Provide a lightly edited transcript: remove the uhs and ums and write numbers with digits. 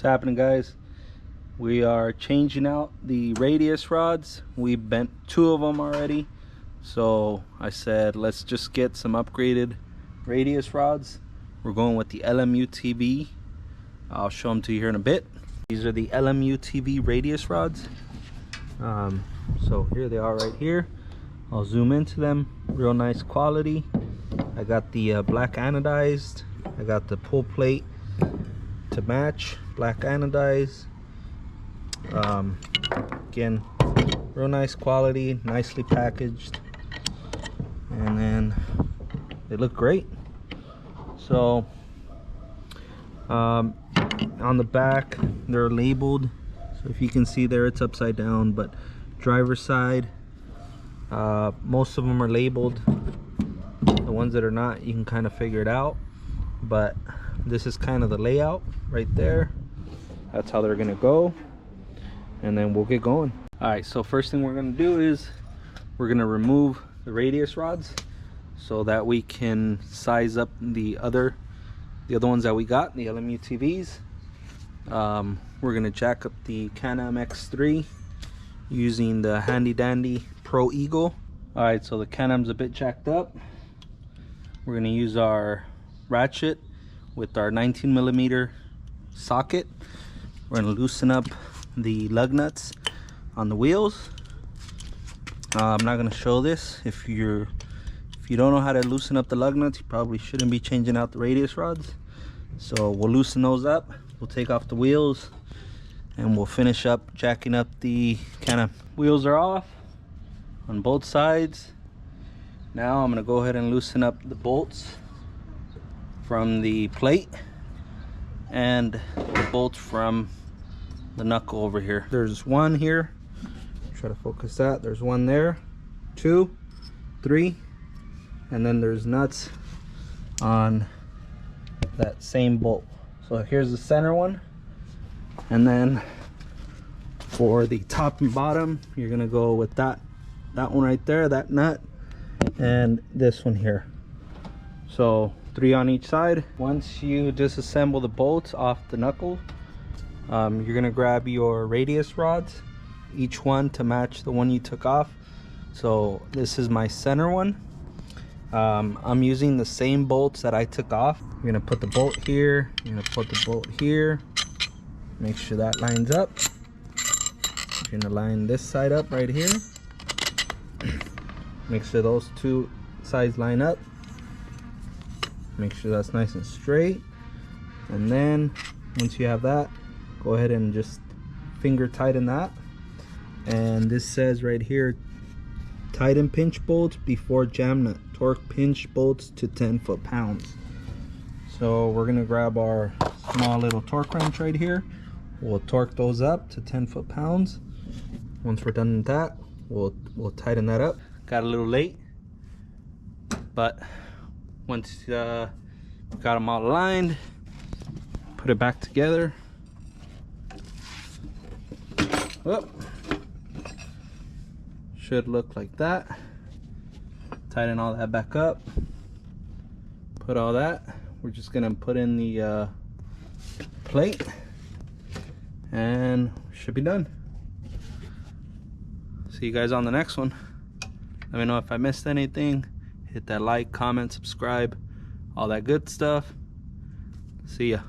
What's happening, guys? We are changing out the radius rods. We bent 2 of them already, so I said let's just get some upgraded radius rods. We're going with the LMUTV. I'll show them to you here in a bit. These are the LMUTV radius rods. So here they are right here. I'll zoom into them. Real nice quality. I got the black anodized. I got the pull plate to match, black anodized. Again, real nice quality, nicely packaged, and then they look great. So on the back they're labeled, so if you can see there, it's upside down, but driver's side, most of them are labeled. The ones that are not, you can kind of figure it out, but this is kind of the layout right there. That's how they're gonna go, and then we'll get going. All right, so first thing we're gonna do is we're gonna remove the radius rods so that we can size up the other ones that we got, the LMUTVs. We're gonna jack up the CanAm X3 using the handy dandy Pro Eagle. All right, so the CanAm's a bit jacked up. We're gonna use our ratchet with our 19mm socket. We're gonna loosen up the lug nuts on the wheels. I'm not gonna show this. If you don't know how to loosen up the lug nuts, you probably shouldn't be changing out the radius rods. So we'll loosen those up. We'll take off the wheels and we'll finish up jacking up the CanAm. Wheels are off on both sides. Now I'm gonna go ahead and loosen up the bolts from the plate and the bolts from the knuckle over here. There's one here. Try to focus that. There's one there, 2, 3, and then there's nuts on that same bolt. So here's the center one, and then for the top and bottom, you're gonna go with that one right there, that nut, and this one here. So 3 on each side. Once you disassemble the bolts off the knuckle, you're gonna grab your radius rods, each one to match the one you took off. So this is my center one. I'm using the same bolts that I took off. You're gonna put the bolt here, you're gonna put the bolt here, make sure that lines up. You're gonna line this side up right here. Make sure those 2 sides line up. Make sure that's nice and straight, and then once you have that, go ahead and just finger tighten that. And this says right here, tighten pinch bolts before jam nut, torque pinch bolts to 10 foot-pounds. So we're gonna grab our small little torque wrench right here. We'll torque those up to 10 foot-pounds. Once we're done with that, we'll tighten that up. Got a little late, but once got them all aligned, put it back together. Oh, should look like that. Tighten all that back up. Put all that. We're just gonna put in the plate, and we should be done. See you guys on the next one. Let me know if I missed anything. Hit that like, comment, subscribe, all that good stuff. See ya.